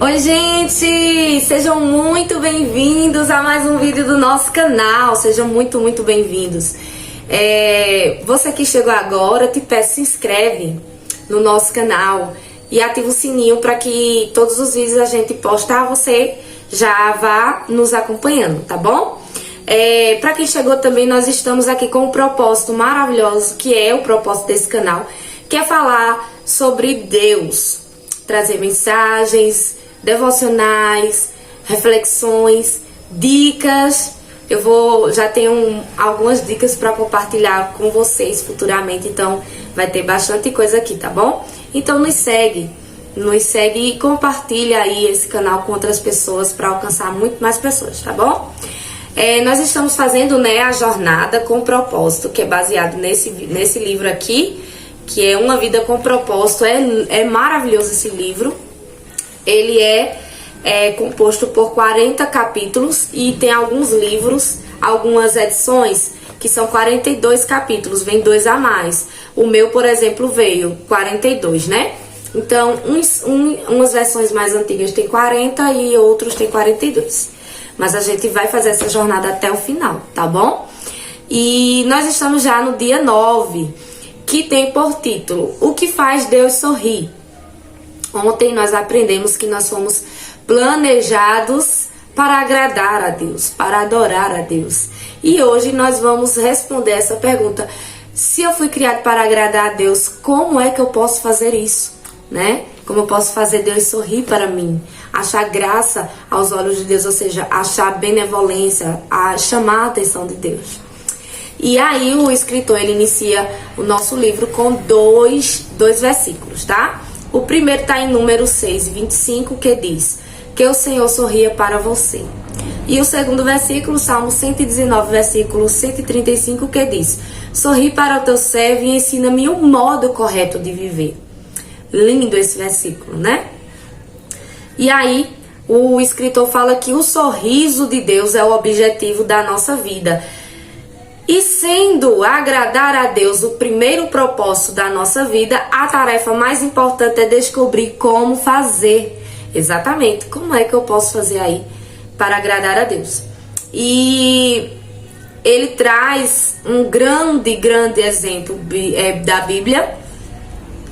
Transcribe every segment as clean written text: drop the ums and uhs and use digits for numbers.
Oi, gente! Sejam muito bem-vindos a mais um vídeo do nosso canal. Sejam muito bem-vindos. Você que chegou agora, te peço, se inscreve no nosso canal e ativa o sininho para que todos os vídeos a gente postar, você já vá nos acompanhando, tá bom? Para quem chegou também, nós estamos aqui com um propósito maravilhoso, que é o propósito desse canal, que é falar sobre Deus, trazer mensagens, devocionais, reflexões, dicas. Já tenho algumas dicas para compartilhar com vocês futuramente, então vai ter bastante coisa aqui, tá bom? Então nos segue e compartilha aí esse canal com outras pessoas para alcançar muito mais pessoas, tá bom? Nós estamos fazendo, a jornada com propósito, que é baseado nesse livro aqui, que é Uma Vida com Propósito. É maravilhoso esse livro. Ele é composto por 40 capítulos e tem alguns livros, algumas edições que são 42 capítulos, vem 2 a mais. O meu, por exemplo, veio 42, né? Então, umas versões mais antigas tem 40 e outros tem 42. Mas a gente vai fazer essa jornada até o final, tá bom? E nós estamos já no dia 9, que tem por título O que faz Deus sorrir. Ontem nós aprendemos que nós fomos planejados para agradar a Deus, para adorar a Deus. E hoje nós vamos responder essa pergunta: se eu fui criado para agradar a Deus, como é que eu posso fazer isso, né? Como eu posso fazer Deus sorrir para mim, achar graça aos olhos de Deus, ou seja, achar benevolência, chamar a atenção de Deus. E aí o escritor, ele inicia o nosso livro com dois versículos, tá? O primeiro está em Números 6:25, que diz: que o Senhor sorria para você. E o segundo versículo, Salmo 119, versículo 135, que diz: sorri para o teu servo e ensina-me o modo correto de viver. Lindo esse versículo, né? E aí o escritor fala que o sorriso de Deus é o objetivo da nossa vida. E sendo agradar a Deus o primeiro propósito da nossa vida, a tarefa mais importante é descobrir como fazer. Exatamente, como é que eu posso fazer aí para agradar a Deus? E ele traz um grande exemplo da Bíblia,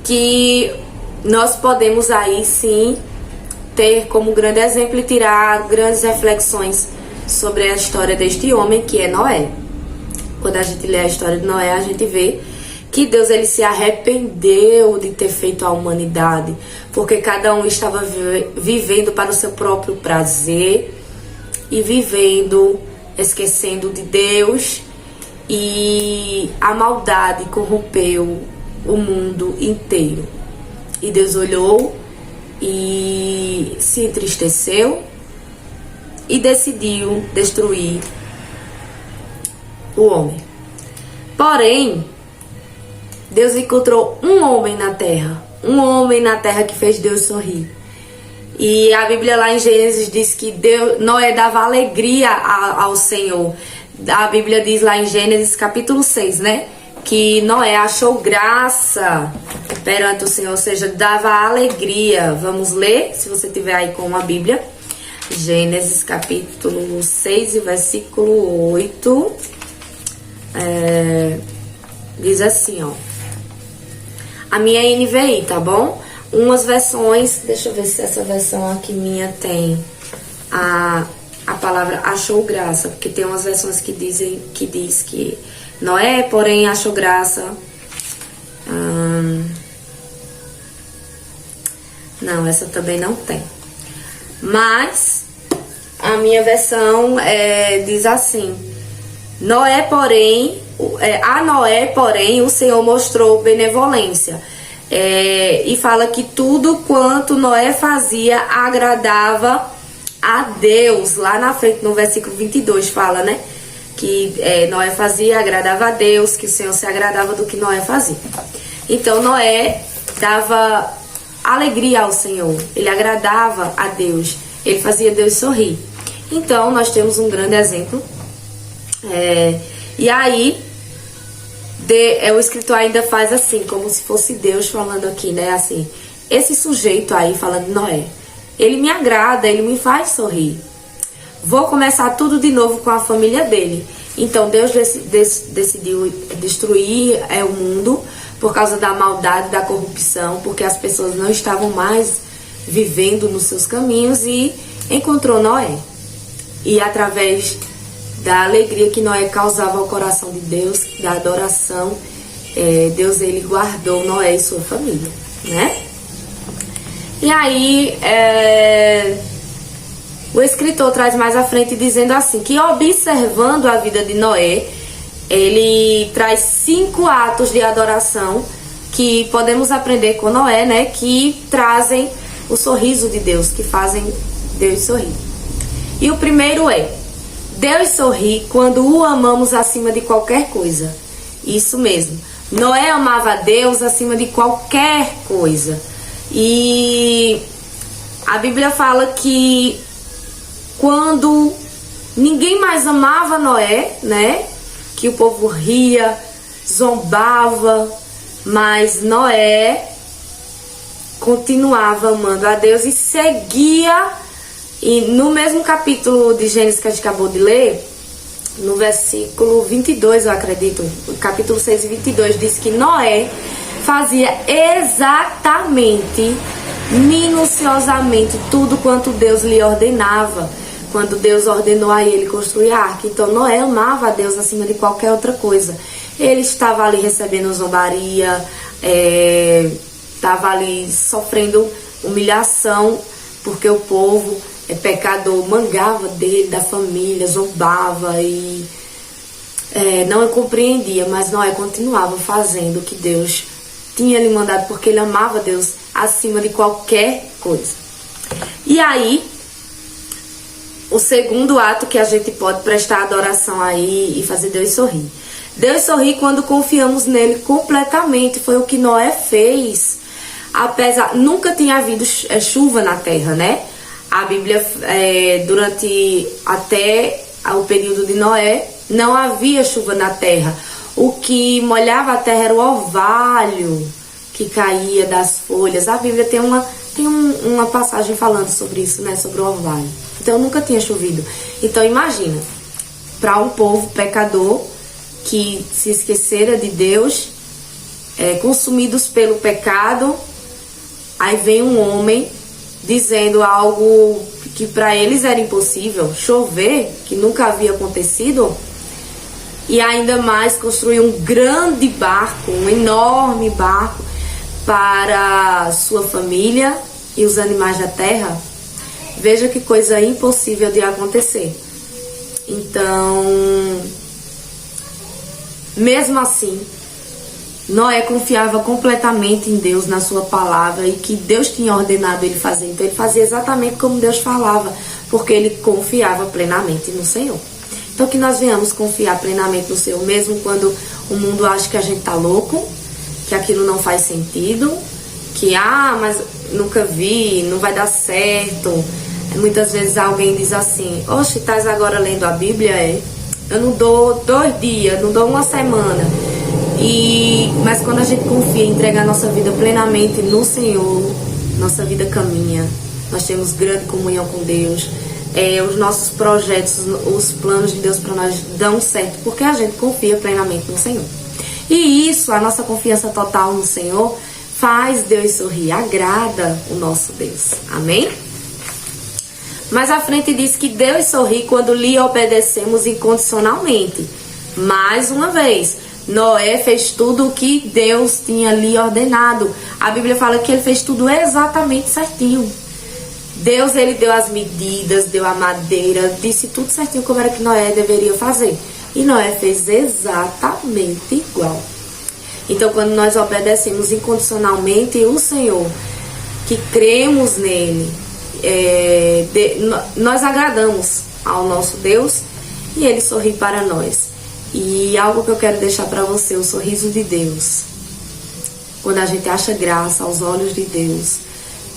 que nós podemos aí sim ter como grande exemplo e tirar grandes reflexões sobre a história deste homem, que é Noé. Quando a gente lê a história de Noé, a gente vê que Deus, ele se arrependeu de ter feito a humanidade, porque cada um estava vivendo para o seu próprio prazer e esquecendo de Deus, e a maldade corrompeu o mundo inteiro. E Deus olhou e se entristeceu e decidiu destruir o homem. Porém, Deus encontrou um homem na terra que fez Deus sorrir. E a Bíblia lá em Gênesis diz que Noé dava alegria ao Senhor. A Bíblia diz lá em Gênesis capítulo 6, né? Que Noé achou graça perante o Senhor, ou seja, dava alegria. Vamos ler, se você tiver aí com a Bíblia. Gênesis capítulo 6 e versículo 8. Diz assim, ó. A minha NVI, tá bom? Umas versões, deixa eu ver se essa versão aqui minha tem a palavra achou graça, porque tem umas versões que diz que Noé, porém, achou graça. Não, essa também não tem. Mas a minha versão diz assim: a Noé, porém, o Senhor mostrou benevolência. E fala que tudo quanto Noé fazia agradava a Deus. Lá na frente, no versículo 22, fala, né? Que Noé fazia, agradava a Deus, que o Senhor se agradava do que Noé fazia. Então, Noé dava alegria ao Senhor, ele agradava a Deus, ele fazia Deus sorrir. Então, nós temos um grande exemplo. E aí, o escritor ainda faz assim, como se fosse Deus falando aqui, né? Assim, esse sujeito aí falando de Noé, ele me agrada, ele me faz sorrir. Vou começar tudo de novo com a família dele. Então Deus decidiu destruir o mundo por causa da maldade, da corrupção, porque as pessoas não estavam mais vivendo nos seus caminhos, e encontrou Noé. E através da alegria que Noé causava ao coração de Deus, da adoração, Deus ele guardou Noé e sua família, né? E aí o escritor traz mais à frente dizendo assim, que observando a vida de Noé, ele traz 5 atos de adoração que podemos aprender com Noé, né? Que trazem o sorriso de Deus, que fazem Deus sorrir. E o primeiro Deus sorri quando o amamos acima de qualquer coisa. Isso mesmo. Noé amava a Deus acima de qualquer coisa. E a Bíblia fala que quando ninguém mais amava Noé, né? Que o povo ria, zombava, mas Noé continuava amando a Deus e seguia. E no mesmo capítulo de Gênesis que a gente acabou de ler, no versículo 22, eu acredito, capítulo 6 e 22, diz que Noé fazia exatamente, minuciosamente, tudo quanto Deus lhe ordenava, quando Deus ordenou a ele construir a arca. Então Noé amava a Deus acima de qualquer outra coisa. Ele estava ali recebendo zombaria, estava ali sofrendo humilhação, porque o povo pecador mangava dele, da família, zombava e não compreendia, mas Noé continuava fazendo o que Deus tinha lhe mandado, porque ele amava Deus acima de qualquer coisa. E aí, o segundo ato que a gente pode prestar adoração aí e fazer Deus sorrir. Deus sorri quando confiamos nele completamente. Foi o que Noé fez. Nunca tinha havido chuva na terra, né? A Bíblia, durante até o período de Noé, não havia chuva na terra. O que molhava a terra era o orvalho que caía das folhas. A Bíblia tem uma passagem falando sobre isso, né? Sobre o orvalho. Então nunca tinha chovido. Então imagina, para um povo pecador que se esquecera de Deus, consumidos pelo pecado, aí vem um homem dizendo algo que para eles era impossível, chover, que nunca havia acontecido, e ainda mais construir um grande barco, um enorme barco para sua família e os animais da terra. Veja que coisa impossível de acontecer. Então, mesmo assim, Noé confiava completamente em Deus, na sua palavra, e que Deus tinha ordenado ele fazer. Então ele fazia exatamente como Deus falava, porque ele confiava plenamente no Senhor. Então que nós venhamos confiar plenamente no Senhor, mesmo quando o mundo acha que a gente tá louco, que aquilo não faz sentido, que mas nunca vi, não vai dar certo. Muitas vezes alguém diz assim: oxe, estás agora lendo a Bíblia? Eu não dou 2 dias, não dou uma semana. Mas quando a gente confia em entregar nossa vida plenamente no Senhor, nossa vida caminha. Nós temos grande comunhão com Deus. Os nossos projetos, os planos de Deus para nós dão certo, porque a gente confia plenamente no Senhor. E isso, a nossa confiança total no Senhor, faz Deus sorrir, agrada o nosso Deus. Amém? Mas à frente diz que Deus sorri quando lhe obedecemos incondicionalmente. Mais uma vez, Noé fez tudo o que Deus tinha lhe ordenado. A Bíblia fala que ele fez tudo exatamente certinho. Deus, ele deu as medidas, deu a madeira, disse tudo certinho como era que Noé deveria fazer. E Noé fez exatamente igual. Então, quando nós obedecemos incondicionalmente o Senhor, que cremos nele, nós agradamos ao nosso Deus e ele sorri para nós. E algo que eu quero deixar para você, o sorriso de Deus, quando a gente acha graça aos olhos de Deus,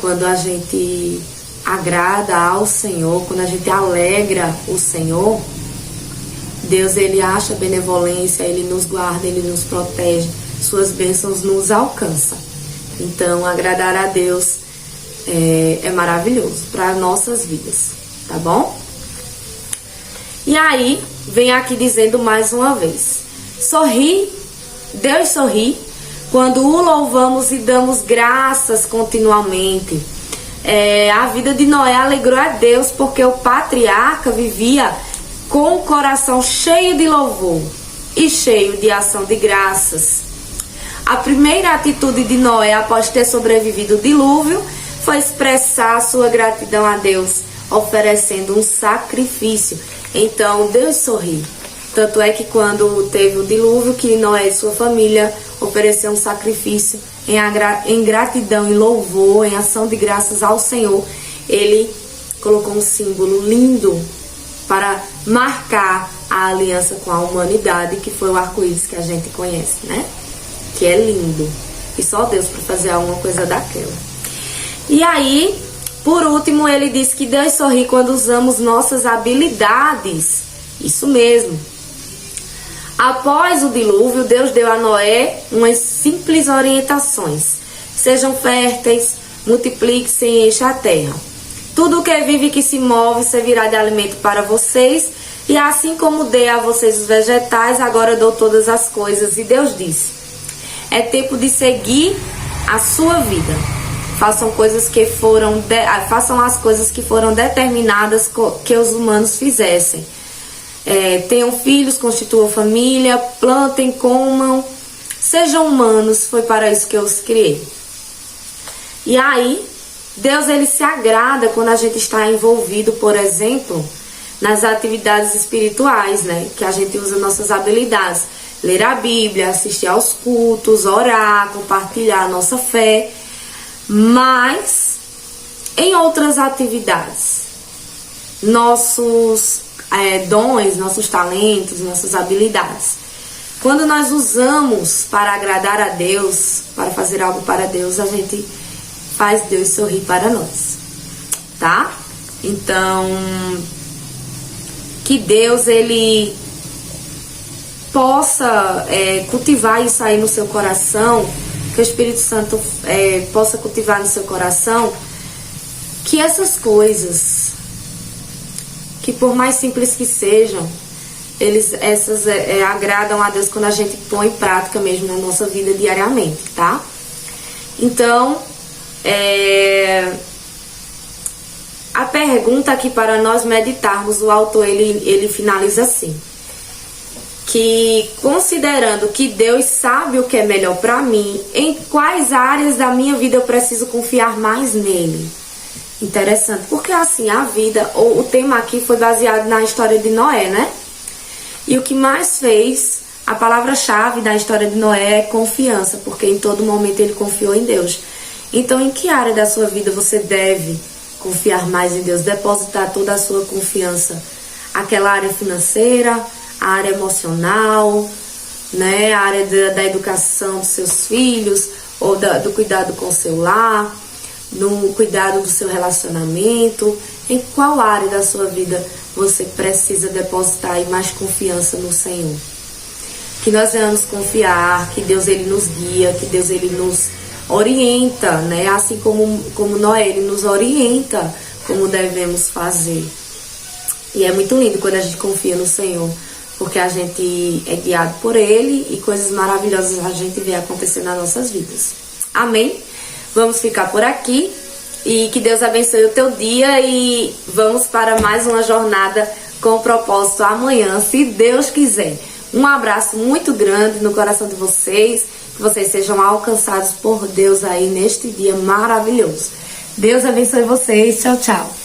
quando a gente agrada ao Senhor, quando a gente alegra o Senhor, Deus, ele acha benevolência, ele nos guarda, ele nos protege, suas bênçãos nos alcançam. Então, agradar a Deus é maravilhoso para nossas vidas, tá bom? E aí, vem aqui dizendo mais uma vez: Deus sorri quando o louvamos e damos graças continuamente. A vida de Noé alegrou a Deus porque o patriarca vivia com o coração cheio de louvor e cheio de ação de graças. A primeira atitude de Noé após ter sobrevivido o dilúvio foi expressar sua gratidão a Deus, oferecendo um sacrifício. Então Deus sorri. Tanto é que quando teve o dilúvio, que Noé e sua família ofereceram um sacrifício em gratidão e louvor, em ação de graças ao Senhor, ele colocou um símbolo lindo para marcar a aliança com a humanidade, que foi o arco-íris que a gente conhece, né? Que é lindo. E só Deus para fazer alguma coisa daquela. E aí, por último, ele diz que Deus sorri quando usamos nossas habilidades. Isso mesmo. Após o dilúvio, Deus deu a Noé umas simples orientações. Sejam férteis, multipliquem-se e enchem a terra. Tudo que vive e que se move servirá de alimento para vocês. E assim como dei a vocês os vegetais, agora dou todas as coisas. E Deus disse: é tempo de seguir a sua vida. Façam as coisas que foram determinadas que os humanos fizessem. Tenham filhos, constituam família, plantem, comam, sejam humanos, foi para isso que eu os criei. E aí, Deus ele se agrada quando a gente está envolvido, por exemplo, nas atividades espirituais, né? Que a gente usa nossas habilidades, ler a Bíblia, assistir aos cultos, orar, compartilhar a nossa fé, mas em outras atividades, nossos dons, nossos talentos, nossas habilidades. Quando nós usamos para agradar a Deus, para fazer algo para Deus, a gente faz Deus sorrir para nós, tá? Então, que Deus ele possa cultivar isso aí no seu coração, que o Espírito Santo possa cultivar no seu coração, que essas coisas, que por mais simples que sejam, essas agradam a Deus quando a gente põe em prática mesmo na nossa vida diariamente, tá? Então, a pergunta aqui para nós meditarmos, o autor ele finaliza assim: que considerando que Deus sabe o que é melhor para mim, em quais áreas da minha vida eu preciso confiar mais nele? Interessante, porque assim, a vida, o tema aqui foi baseado na história de Noé, né? E o que mais fez, a palavra-chave da história de Noé é confiança, porque em todo momento ele confiou em Deus. Então, em que área da sua vida você deve confiar mais em Deus, depositar toda a sua confiança? Aquela área financeira, a área emocional, né? A área da educação dos seus filhos, ou do cuidado com o seu lar, no cuidado do seu relacionamento. Em qual área da sua vida você precisa depositar aí mais confiança no Senhor? Que nós venhamos confiar, que Deus ele nos guia, que Deus ele nos orienta, né? Assim como Noé, ele nos orienta como devemos fazer. E é muito lindo quando a gente confia no Senhor, porque a gente é guiado por ele e coisas maravilhosas a gente vê acontecer nas nossas vidas. Amém? Vamos ficar por aqui e que Deus abençoe o teu dia e vamos para mais uma jornada com propósito amanhã, se Deus quiser. Um abraço muito grande no coração de vocês, que vocês sejam alcançados por Deus aí neste dia maravilhoso. Deus abençoe vocês. Tchau, tchau.